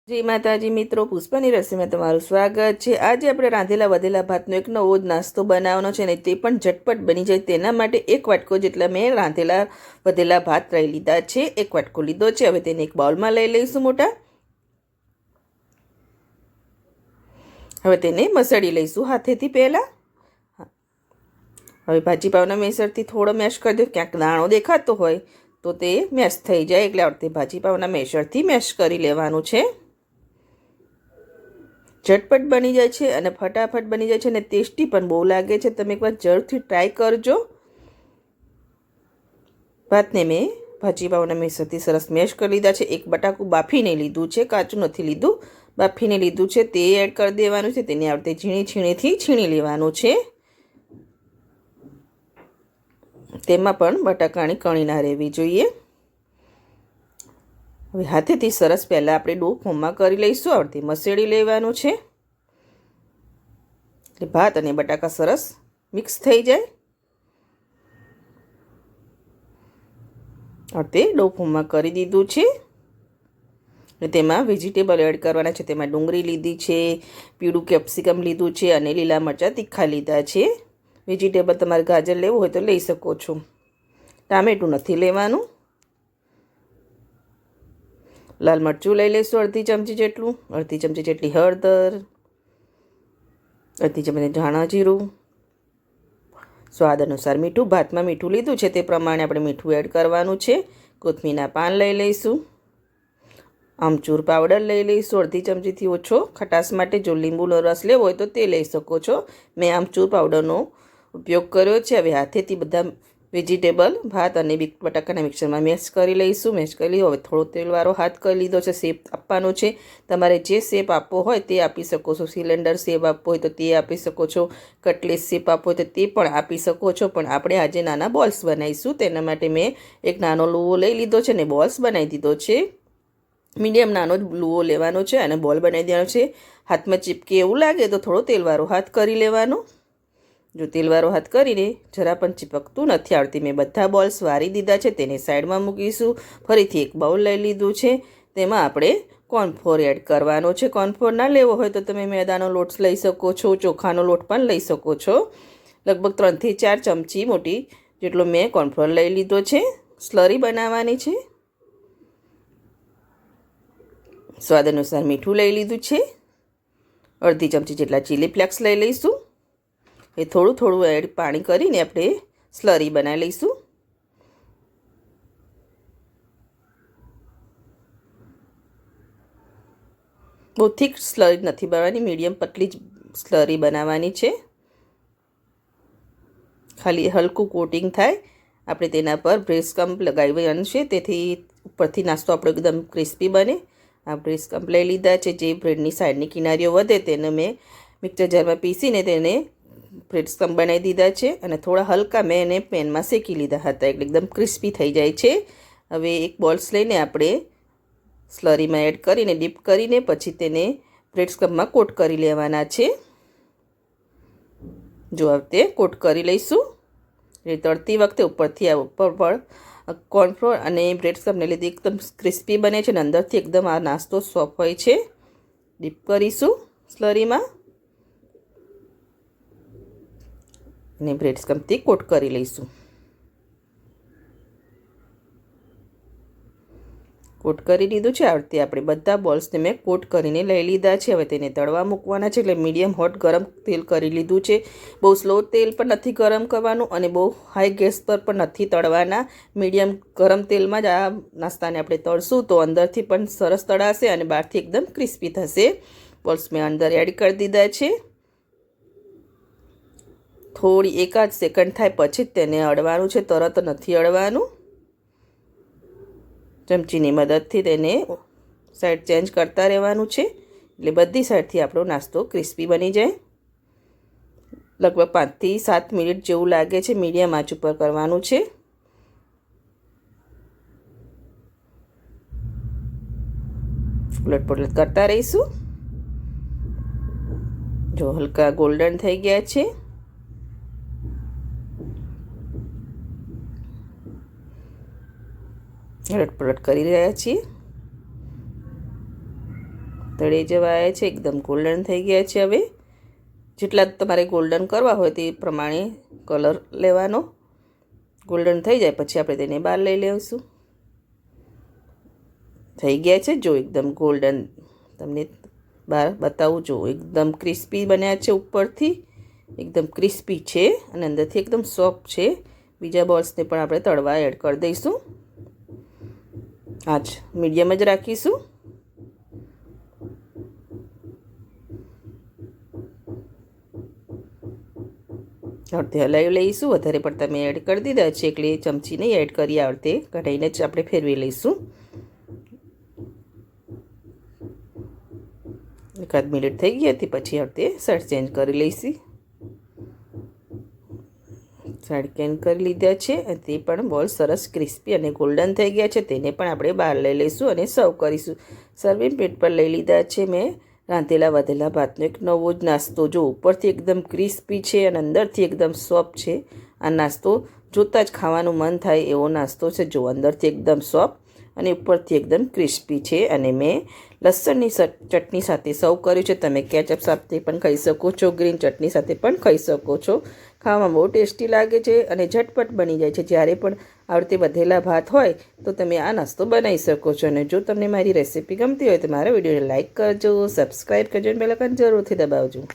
જય માતાજી મિત્રો, પુષ્પાની રસીમાં તમારું સ્વાગત છે। આજે આપણે રાંધેલા વધેલા ભાતનો એક નવો જ નાસ્તો બનાવવાનો છે અને તે પણ ઝટપટ બની જાય તેના માટે એક વાટકો જેટલા મેં રાંધેલા વધેલા ભાત લઈ લીધા છે। એક વાટકો લીધો છે। હવે તેને એક બાઉલમાં લઈ લઈશું મોટા। હવે તેને મસળી લઈશું હાથેથી પહેલાં। હવે ભાજી પાવના મેસરથી થોડો મેશ કરી દો, ક્યાંક દાણો દેખાતો હોય તો તે મેશ થઈ જાય એટલે આપણે ભાજી પાવના મેસરથી મેશ કરી લેવાનું છે। झटपट बनी जाए छे अने फटाफट बनी जाए छे अने टेस्टी पण बहु लागे छे। तमे एकवार जरूरथी ट्राय करजो। भातने में भाजी पावना मेसरथी सरस मेश कर लीधा छे। एक बटाकू बाफीने लीधुं छे, काचुं नथी लीधुं, बाफीने लीधुं छे। ते एड कर देवानुं छे। तेने आ रीते झीणी झीणीथी छीणी लेवानुं छे। तेमां पण बटाकानी कणी ना रहेवी जोईए। હવે હાથેથી સરસ પહેલાં આપણે ડો ફોર્મમાં કરી લઈશું। આ રીતે મસળી લેવાનું છે એટલે ભાત અને બટાકા સરસ મિક્સ થઈ જાય। આ રીતે ડો ફોર્મમાં કરી દીધું છે અને તેમાં વેજીટેબલ એડ કરવાના છે। તેમાં ડુંગળી લીધી છે, પીળું કેપ્સિકમ લીધું છે અને લીલા મરચાં તીખા લીધા છે। વેજીટેબલ તમારે ગાજર લેવું હોય તો લઈ શકો છો, ટામેટું નથી લેવાનું। लाल मरचू लई लईशुं अर्धी चमची जेटलुं, अर्धी चमची जेटली हळदर, अर्धी चमची धाणा जीरुं, स्वाद अनुसार मीठुं। भात में मीठुं लीधुं छे ते प्रमाणे आपणे मीठुं एड करवानुं छे। कोथमीरना पान लई लईशुं, आमचूर पाउडर लई लईशुं अर्धी चमचीथी ओछो खटास माटे। जो લીંબુનો रस लेवो होय तो ते लई शको छो। मैं आमचूर पाउडरनो उपयोग कर्यो छे। हवे हाथेथी बधा वेजीटेबल भात अने बटाकाना मिक्सरमां मेश करी लईशुं। मेश करी लीधो। हवे थोड़ो तेलवाळो हाथ करी लीधो छे। शेप आपवानो छे, तमारे जे शेप आपवो होय ते आपी शको छो। सिलेंडर शेप आपवो होय तो ते आपी शको छो, कटलेस शेप आपवो होय तो ते पण आपी शको छो। पण आपणे आजे नाना बॉल्स बनावीशुं तेना माटे मैं एक नानो लूवो लई लीधो छे ने बॉल्स बनावी दीधो छे। मीडियम नानो लूवो लेवानो छे अने बॉल बनावी देवानो छे। हाथमां चीपके एवुं लागे तो थोड़ो तेलवाळो हाथ करी लेवानो। जो तेलवाळो हाथ करीने जरा पण चीपकतुं नथी आवडती। मैं बधा बॉल्स वारी दीधा छे, तेने साइडमां मूकीशुं। फरीथी एक बाउल लई लीधुं छे, तेमां आपणे कॉर्नफ्लोर एड करवानो छे। कॉर्नफ्लोर ना लेवो होय तो तमे मैदानो लोट लई शको छो, चोखानो लोट पण लई शको छो। लगभग 3 થી 4 चमची मोटी जेटलो मैं कॉर्नफ्लोर लई लीधो छे। स्लरी बनाववानी छे। स्वाद अनुसार मीठुं लई लीधुं छे। अर्धी चमची जेटला चिली फ्लेक्स लई लईशुं। ए थोड़ुं थोड़ुं एड पाणी करीने आपणे स्लरी बनावी लईशुं। बहु थीक स्लरी नथी बनाववानी, मीडियम पतली स्लरी बनाववानी छे। खाली हलकું कोटिंग थाय आपणे तेना पर ब्रेड क्रम्ब लगावी देवानुं छे, तेथी उपरथी नास्तो आपणो एकदम क्रिस्पी बने। आ ब्रेड क्रम्ब लई लीधा छे। जे ब्रेडनी साइडनी किनारीओ वधे तेने मैं मिक्सर जारमां पीसीने तेने ब्रेड क्रम्ब बनावी दीधा छे अने थोड़ा हल्का मैं एने पेनमां शेकी लीधा हता એટલે एकदम क्रिस्पी थई जाय छे। हवे एक बॉल्स लईने आपणे स्लरीमां एड करीने डीप करीने पछी तेने ब्रेड क्रम्बमां कोट करी लेवाना छे। जो आ रीते कोट करी लईशुं। એટલે તળતી વખતે ઉપરથી આ ઉપર પર કોર્નફ્લોર અને બ્રેડ क्रम्बને લીધે એકદમ ક્રિસ્પી બને છે અને અંદરથી એકદમ આ નાસ્તો સોફ્ટ હોય છે। ડીપ કરીશું સ્લરીમાં અને બ્રેડ क्रम्बથી કોટ કરી લઈશું। कोट करी लीधुं छे। आ रीते आपणे बधा बॉल्सने मैं कोट करीने लई लीधा छे। हवे तेने तळवा मूकवाना छे એટલે मीडियम हॉट गरम तेल करी लीधुं छे। बहु स्लो तेल पण नथी गरम करवानुं अने बहु हाई गैस पर पण नथी तळवाना। मीडियम गरम तेलमां ज आ नाસ્તાને આપણે તળશું તો અંદરથી પણ સરસ તળાશે અને બહારથી એકદમ ક્રિસ્પી થશે। બॉल्स મેં અંદર એડ કરી દીધા છે। થોડી એકાદ સેકન્ડ થાય પછી જ તેને અડવાનું છે, તરત નથી અડવાનું। चमचीनी मददथी तेने साइड चेन्ज करता रहेवानुं छे એટલે बधी साइडथी आपणो नास्तो क्रिस्पी बनी जाए। लगभग 5 થી 7 मिनिट जेवुं लागे छे। मीडियम आंच पर करवानुं छे। उलट पुलट करता रहीशुं। जो हल्का गोल्डन थई गया छे। उलट पुलट करी रह्या छीए। તળાઈ જવા આવ્યા છે, એકદમ ગોલ્ડન થઈ ગયા છે. હવે જેટલા તમારે ગોલ્ડન કરવા હોય તે પ્રમાણે કલર લેવાનો. ગોલ્ડન થઈ જાય પછી આપણે તેને બહાર લઈ લઈશું. થઈ ગયા છે જો એકદમ ગોલ્ડન. તમને બહાર બતાવું જો એકદમ ક્રિસ્પી બન્યા છે. ઉપરથી એકદમ ક્રિસ્પી છે અને અંદરથી એકદમ સોફ્ટ છે. બીજા બોલ્સને પણ આપણે તળવા એડ કરી દઈશું. આજ મીડિયમ જ રાખીશું. અડધે હલાવી લઈશું. વધારે પડતા મેં એડ કરી દીધા છે એટલે ચમચી નહીં એડ કરી આવડતે કઢાઈને જ આપણે ફેરવી લઈશું. એકાદ મિનિટ થઈ ગઈ હતી પછી આવડતે સાઈડ ચેન્જ કરી લઈશું. સાઈડ ચેન્જ કરી લીધા છે અને તે પણ બોલ સરસ ક્રિસ્પી અને ગોલ્ડન થઈ ગયા છે. તેને પણ આપણે બહાર લઈ લઈશું અને સર્વ કરીશું. સર્વિંગ પ્લેટ પર લઈ લીધા છે મેં રાંધેલા વધેલા ભાતનો એક નવો જ નાસ્તો. જો ઉપરથી એકદમ ક્રિસ્પી છે અને અંદરથી એકદમ સોફ્ટ છે. આ નાસ્તો જોતાં જ ખાવાનું મન થાય એવો નાસ્તો છે. જો અંદરથી એકદમ સોફ્ટ અને ઉપરથી એકદમ ક્રિસ્પી છે. અને મેં લસણની ચટણી સાથે સર્વ કર્યું છે. તમે કેચઅપ સાથે પણ ખાઈ શકો છો, ગ્રીન ચટણી સાથે પણ ખાઈ શકો છો. ખાવામાં બહુ ટેસ્ટી લાગે છે અને ઝટપટ બની જાય છે. જ્યારે પણ આ રીતે વધેલા ભાત હોય તો તમે આ નાસ્તો બનાવી શકો છો. અને જો તમને મારી રેસીપી ગમતી હોય તો મારા વિડીયોને લાઇક કરજો, સબસ્ક્રાઈબ કરજો અને બેલ આઇકન જરૂરથી દબાવજો.